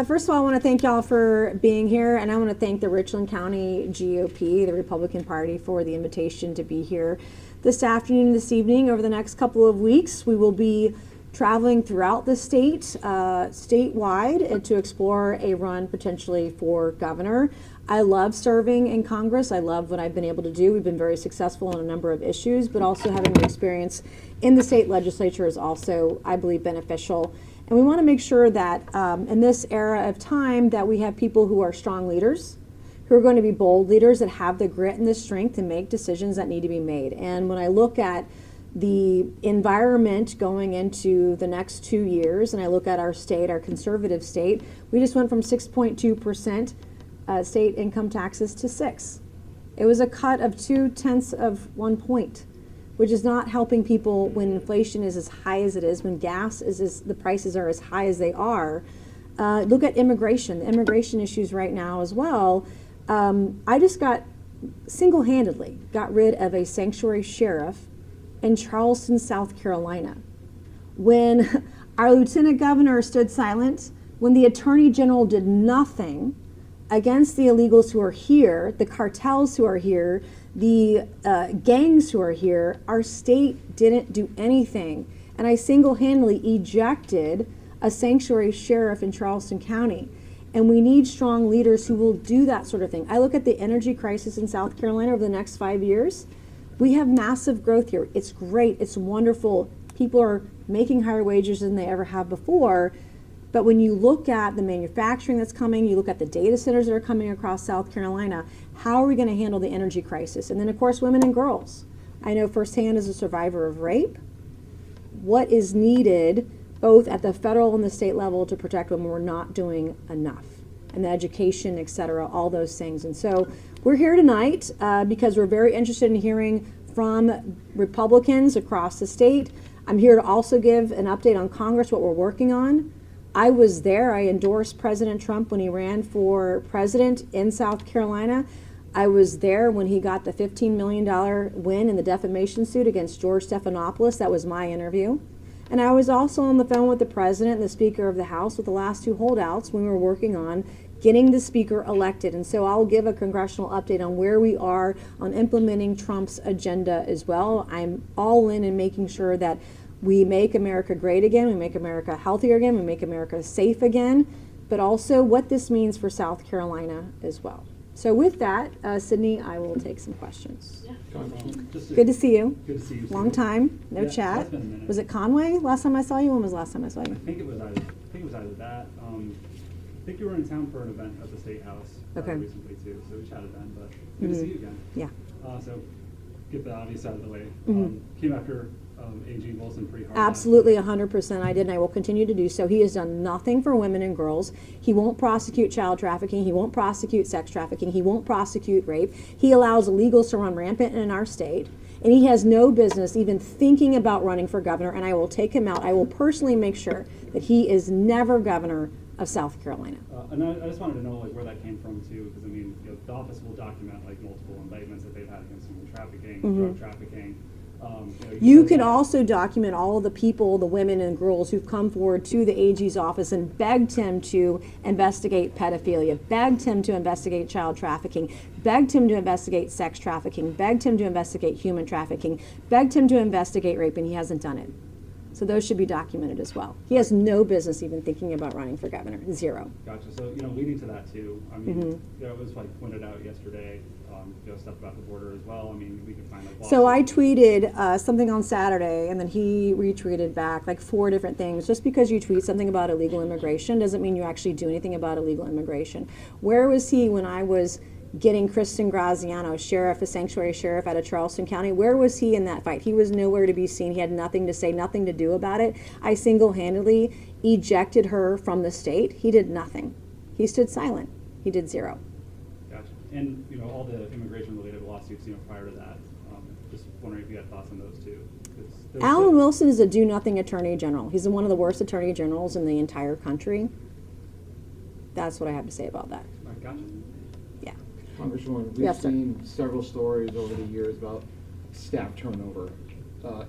First of all, I want to thank y'all for being here, and I want to thank the Richland County GOP, the Republican Party, for the invitation to be here this afternoon and this evening. Over the next couple of weeks, we will be traveling throughout the state, statewide, to explore a run potentially for governor. I love serving in Congress. I love what I've been able to do. We've been very successful on a number of issues, but also having the experience in the state legislature is also, I believe, beneficial. And we want to make sure that in this era of time that we have people who are strong leaders, who are going to be bold leaders that have the grit and the strength to make decisions that need to be made. And when I look at the environment going into the next 2 years, and I look at our state, our conservative state, we just went from 6.2% state income taxes to 6. It was a cut of 0.2 points, which is not helping people when inflation is as high as it is, when gas is the prices are as high as they are. Look at immigration, the immigration issues right now as well. I just single-handedly got rid of a sanctuary sheriff in Charleston, South Carolina. When our lieutenant governor stood silent, when the attorney general did nothing against the illegals who are here, the cartels who are here, the gangs who are here, our state didn't do anything. And I single-handedly ejected a sanctuary sheriff in Charleston County. And we need strong leaders who will do that sort of thing. I look at the energy crisis in South Carolina over the next 5 years. We have massive growth here. It's great. It's wonderful. People are making higher wages than they ever have before. But when you look at the manufacturing that's coming, you look at the data centers that are coming across South Carolina, how are we going to handle the energy crisis? And then, of course, women and girls. I know firsthand as a survivor of rape, what is needed both at the federal and the state level to protect women. We're not doing enough. And the education, et cetera, all those things. And so we're here tonight because we're very interested in hearing from Republicans across the state. I'm here to also give an update on Congress, what we're working on. I was there. I endorsed President Trump when he ran for president in South Carolina. I was there when he got the $15 million win in the defamation suit against George Stephanopoulos. That was my interview. And I was also on the phone with the president and the Speaker of the House with the last two holdouts when we were working on getting the Speaker elected. And so I'll give a congressional update on where we are on implementing Trump's agenda as well. I'm all in making sure that we make America great again, we make America healthier again, we make America safe again, but also what this means for South Carolina as well. So with that, Sydney, I will take some questions. Yeah. Good to see you. Good to see you. Long time, no chat. It's been a minute. Was it Conway last time I saw you? When was the last time I saw you? I think it was either that. I think you were in town for an event at the State House recently too, so we chatted then. But good to see you again. Yeah. So get the obvious out of the way. Came after A.G. Wilson pretty hard. Absolutely, 100% I did, and I will continue to do so. He has done nothing for women and girls. He won't prosecute child trafficking. He won't prosecute sex trafficking. He won't prosecute rape. He allows illegals to run rampant in our state, and he has no business even thinking about running for governor, and I will take him out. I will personally make sure that he is never governor of South Carolina. And I just wanted to know where that came from too, because I mean, the office will document multiple indictments that they've had against human trafficking, drug trafficking. You can also document all of the people, the women and girls who've come forward to the AG's office and begged him to investigate pedophilia, begged him to investigate child trafficking, begged him to investigate sex trafficking, begged him to investigate human trafficking, begged him to investigate rape, and he hasn't done it. So those should be documented as well. He has no business even thinking about running for governor, zero. Gotcha. So, leading to that too, I mean, it was pointed out yesterday, stuff about the border as well. I mean, we could find So I tweeted something on Saturday, and then he retweeted back 4 different things. Just because you tweet something about illegal immigration doesn't mean you actually do anything about illegal immigration. Where was he when I was getting Kristen Graziano, a sanctuary sheriff out of Charleston County? Where was he in that fight? He was nowhere to be seen. He had nothing to say, nothing to do about it. I single-handedly ejected her from the state. He did nothing. He stood silent. He did zero. Gotcha. And, all the immigration-related lawsuits, prior to that, just wondering if you had thoughts on those too. Alan Wilson is a do-nothing attorney general. He's one of the worst attorney generals in the entire country. That's what I have to say about that. All right, gotcha. Yeah. Congresswoman, we've seen several stories over the years about staff turnover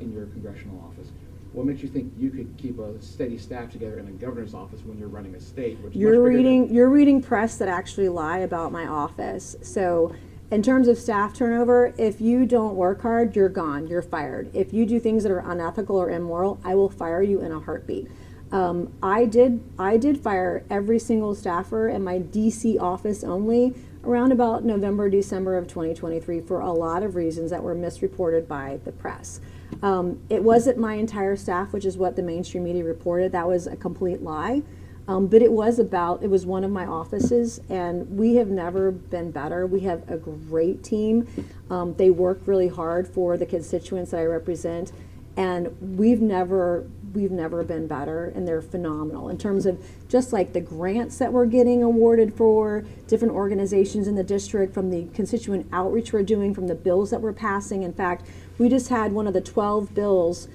in your congressional office. What makes you think you could keep a steady staff together in a governor's office when you're running a state? Which is You're much bigger reading than- you're reading press that actually lie about my office. So in terms of staff turnover, if you don't work hard, you're gone. You're fired. If you do things that are unethical or immoral, I will fire you in a heartbeat. I did fire every single staffer in my DC office only around about November, December of 2023 for a lot of reasons that were misreported by the press. It wasn't my entire staff, which is what the mainstream media reported. That was a complete lie. But it was one of my offices, and we have never been better. We have a great team. They work really hard for the constituents that I represent, and we've never been better, and they're phenomenal in terms of just like the grants that we're getting awarded for different organizations in the district, from the constituent outreach we're doing, from the bills that we're passing. In fact, we just had one of the 12 bills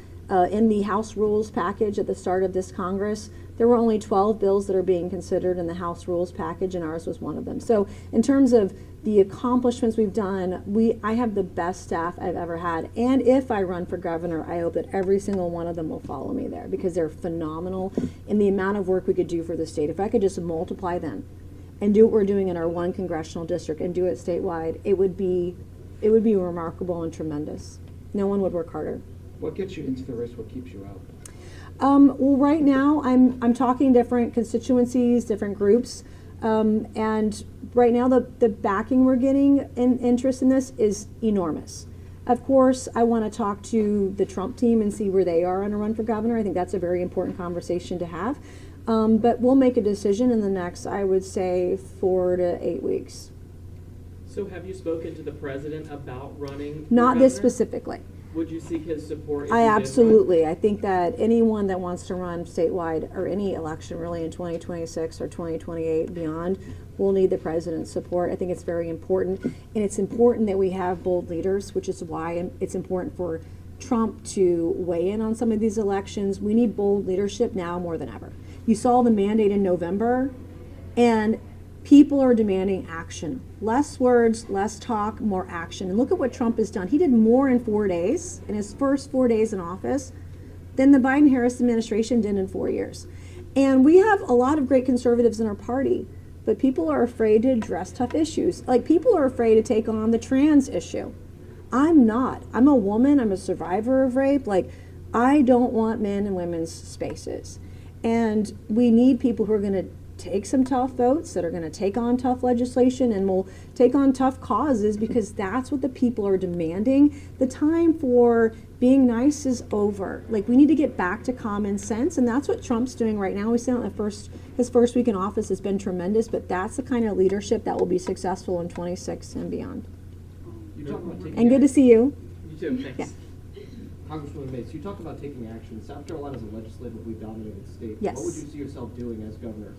in the House Rules package at the start of this Congress. There were only 12 bills that are being considered in the House Rules package, and ours was one of them. So in terms of the accomplishments we've done, I have the best staff I've ever had. And if I run for governor, I hope that every single one of them will follow me there, because they're phenomenal in the amount of work we could do for the state. If I could just multiply them and do what we're doing in our one congressional district and do it statewide, it would be remarkable and tremendous. No one would work harder. What gets you into the race? What keeps you out? Well, right now I'm talking different constituencies, different groups, and right now the backing we're getting in interest in this is enormous. Of course, I want to talk to the Trump team and see where they are on a run for governor. I think that's a very important conversation to have. But we'll make a decision in the next, I would say, 4 to 8 weeks. So have you spoken to the president about running for Not this governor? specifically. Would you seek his support? If I you did absolutely. I think that anyone that wants to run statewide or any election really in 2026 or 2028 beyond will need the president's support. I think it's very important. And it's important that we have bold leaders, which is why it's important for Trump to weigh in on some of these elections. We need bold leadership now more than ever. You saw the mandate in November, and people are demanding action. Less words, less talk, more action. And look at what Trump has done. He did more in 4 days, in his first 4 days in office, than the Biden-Harris administration did in 4 years. And we have a lot of great conservatives in our party, but people are afraid to address tough issues. Like, people are afraid to take on the trans issue. I'm not. I'm a woman. I'm a survivor of rape. Like, I don't want men and women's spaces. And we need people who are going to take some tough votes, that are going to take on tough legislation, and will take on tough causes, because that's what the people are demanding. The time for being nice is over. Like, we need to get back to common sense, and that's what Trump's doing right now. We see on his first week in office has been tremendous, but that's the kind of leadership that will be successful in 26 and beyond. You talk about taking And good to see you. You too, thanks. Yeah. Congresswoman Mace, you talk about taking action. South Carolina is a legislatively dominated state. Yes. What would you see yourself doing as governor?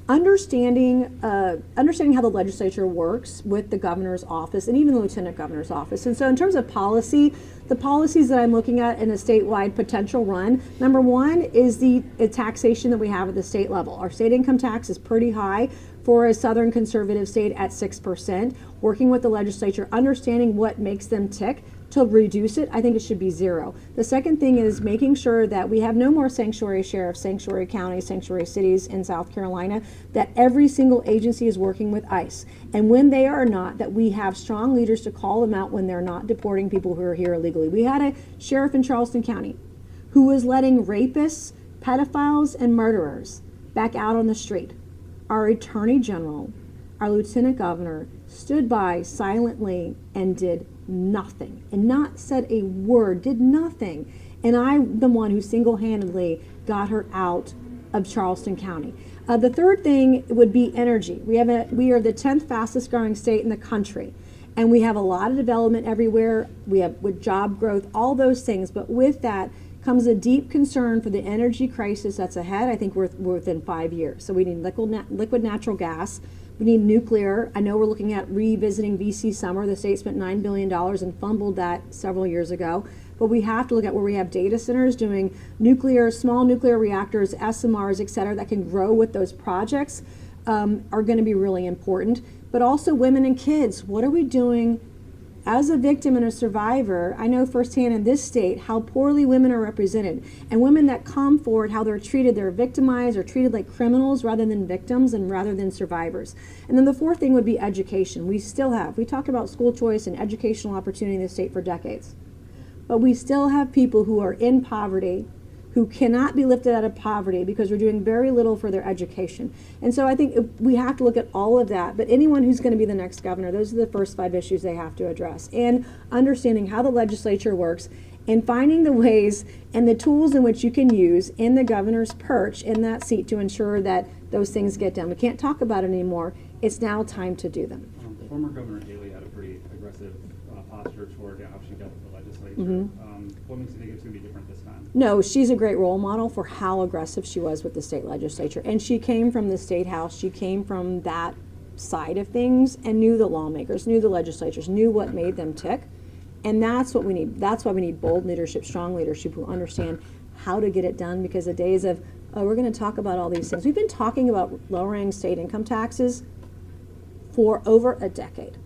Understanding how the legislature works with the governor's office and even the lieutenant governor's office. And so in terms of policy, the policies that I'm looking at in a statewide potential run, number one is the taxation that we have at the state level. Our state income tax is pretty high for a southern conservative state at 6%. Working with the legislature, understanding what makes them tick, to reduce it, I think it should be 0. The second thing is making sure that we have no more sanctuary sheriffs, sanctuary counties, sanctuary cities in South Carolina, that every single agency is working with ICE. And when they are not, that we have strong leaders to call them out when they're not deporting people who are here illegally. We had a sheriff in Charleston County who was letting rapists, pedophiles, and murderers back out on the street. Our attorney general, our lieutenant governor, stood by silently and did nothing, and not said a word, did nothing. And I'm the one who single-handedly got her out of Charleston County. The third thing would be energy. We are the 10th fastest growing state in the country, and we have a lot of development everywhere. We have with job growth, all those things, but with that comes a deep concern for the energy crisis that's ahead. I think we're within 5 years. So we need liquid natural gas. We need nuclear. I know we're looking at revisiting VC Summer. The state spent $9 billion and fumbled that several years ago. But we have to look at where we have data centers doing nuclear, small nuclear reactors, SMRs, et cetera, that can grow with those projects are going to be really important. But also women and kids. What are we doing as a victim and a survivor, I know firsthand in this state how poorly women are represented. And women that come forward, how they're treated, they're victimized or treated like criminals rather than victims and rather than survivors. And then the fourth thing would be education. We talked about school choice and educational opportunity in this state for decades. But we still have people who are in poverty, who cannot be lifted out of poverty because we're doing very little for their education. And so I think we have to look at all of that. But anyone who's going to be the next governor, those are the first 5 issues they have to address. And understanding how the legislature works and finding the ways and the tools in which you can use in the governor's perch in that seat to ensure that those things get done. We can't talk about it anymore. It's now time to do them. Former Governor Haley had a pretty aggressive posture toward how she dealt with the legislature. What makes you think it's going to be different this time? No, she's a great role model for how aggressive she was with the state legislature. And she came from the state house. She came from that side of things and knew the lawmakers, knew the legislatures, knew what made them tick. And that's what we need. That's why we need bold leadership, strong leadership who understand how to get it done, because the days of, oh, we're going to talk about all these things. We've been talking about lowering state income taxes for over a decade.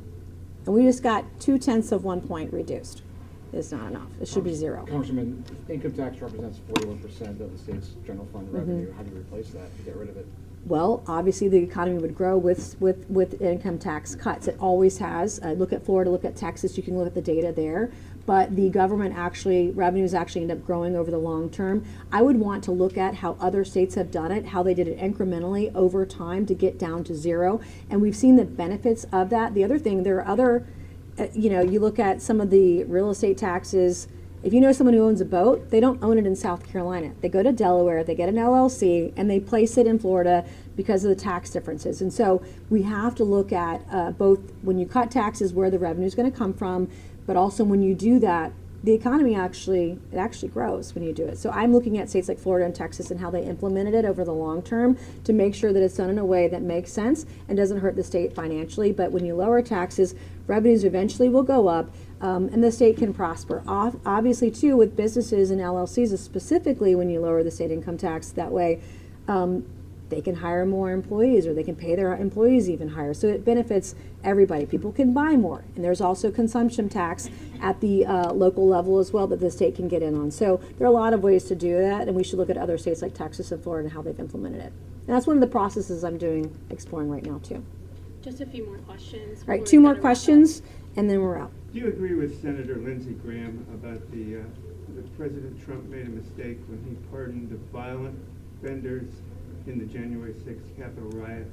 And we just got 0.2 of 1 point reduced. It's not enough. It should be 0. Congressman, income tax represents 41% of the state's general fund revenue. How do you replace that to get rid of it? Well, obviously the economy would grow with income tax cuts. It always has. Look at Florida, look at Texas, you can look at the data there. But the government revenues actually end up growing over the long term. I would want to look at how other states have done it, how they did it incrementally over time to get down to 0. And we've seen the benefits of that. The other thing, there are other, you look at some of the real estate taxes. If you know someone who owns a boat, they don't own it in South Carolina. They go to Delaware, they get an LLC, and they place it in Florida because of the tax differences. And so we have to look at both when you cut taxes, where the revenue is going to come from, but also when you do that, the economy actually grows when you do it. So I'm looking at states like Florida and Texas and how they implemented it over the long term to make sure that it's done in a way that makes sense and doesn't hurt the state financially. But when you lower taxes, revenues eventually will go up, and the state can prosper. Obviously, too, with businesses and LLCs, specifically when you lower the state income tax, that way they can hire more employees, or they can pay their employees even higher. So it benefits everybody. People can buy more. And there's also consumption tax at the local level as well that the state can get in on. So there are a lot of ways to do that, and we should look at other states like Texas and Florida and how they've implemented it. And that's one of the processes I'm exploring right now, too. Just a few more questions. All right, 2 more questions, and then we're out. Do you agree with Senator Lindsey Graham about that President Trump made a mistake when he pardoned the violent offenders in the January 6th Capitol riot?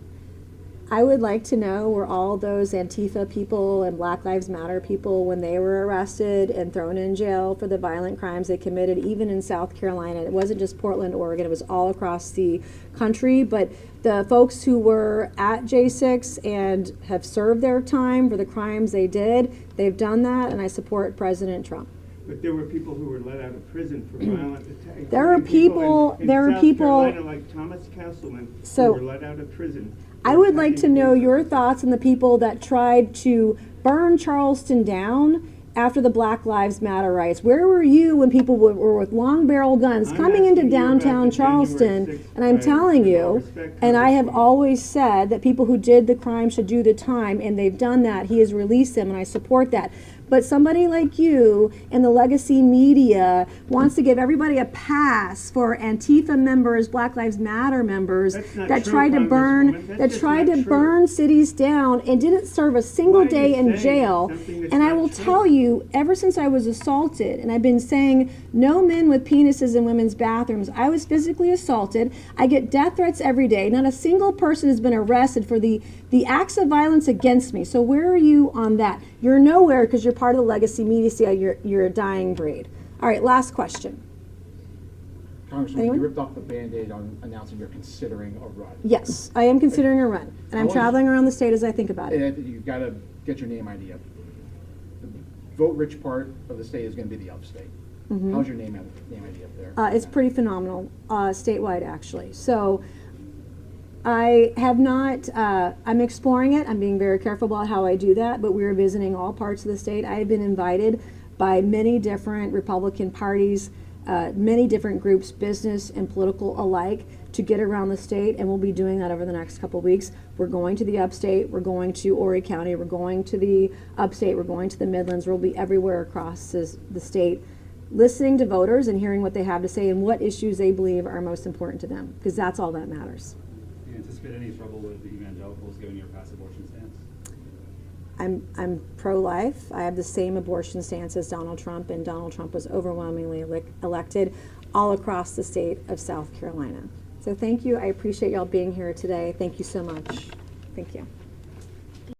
I would like to know where all those Antifa people and Black Lives Matter people, when they were arrested and thrown in jail for the violent crimes they committed, even in South Carolina. It wasn't just Portland, Oregon, it was all across the country. But the folks who were at J6 and have served their time for the crimes they did, they've done that, and I support President Trump. But there were people who were let out of prison for violent attacks. There are people in there are South people Carolina, like Thomas Castleman, So- who were let out of prison. I would like to know your thoughts on the people that tried to burn Charleston down after the Black Lives Matter riots. Where were you when people were with long barrel guns I'm coming into asking you about downtown the January Charleston? 6th And I'm riot. telling With all you, respect, and I have Congresswoman. always said that people who did the crime should do the time, and they've done that. He has released them, and I support that. But somebody like you and the legacy media wants to give everybody a pass for Antifa members, Black Lives Matter members That's not that true, tried to burn Congresswoman. That's that just tried not to true. burn cities down and didn't serve a single Why are day you in saying jail. something that's And I not will true? tell you, ever since I was assaulted, and I've been saying no men with penises in women's bathrooms. I was physically assaulted. I get death threats every day. Not a single person has been arrested for the acts of violence against me. So where are you on that? You're nowhere because you're part of the legacy media. You're a dying breed. All right, last question. Congressman, Anyone? you ripped off the Band-Aid on announcing you're considering a run. Yes, I am considering a run, and I'm How is- traveling around the state as I think about it. And you've got to get your name ID up. The vote-rich part of the state is going to be the upstate. How's your name ID up there? It's pretty phenomenal, statewide actually. So I have not, I'm exploring it. I'm being very careful about how I do that, but we're visiting all parts of the state. I have been invited by many different Republican parties, many different groups, business and political alike, to get around the state, and we'll be doing that over the next couple weeks. We're going to the upstate, we're going to Horry County, we're going to the upstate, we're going to the Midlands, we'll be everywhere across the state, listening to voters and hearing what they have to say and what issues they believe are most important to them, because that's all that matters. Do you anticipate any trouble with the evangelicals given your past abortion stance? I'm pro-life. I have the same abortion stance as Donald Trump, and Donald Trump was overwhelmingly elected all across the state of South Carolina. So thank you. I appreciate y'all being here today. Thank you so much. Thank you.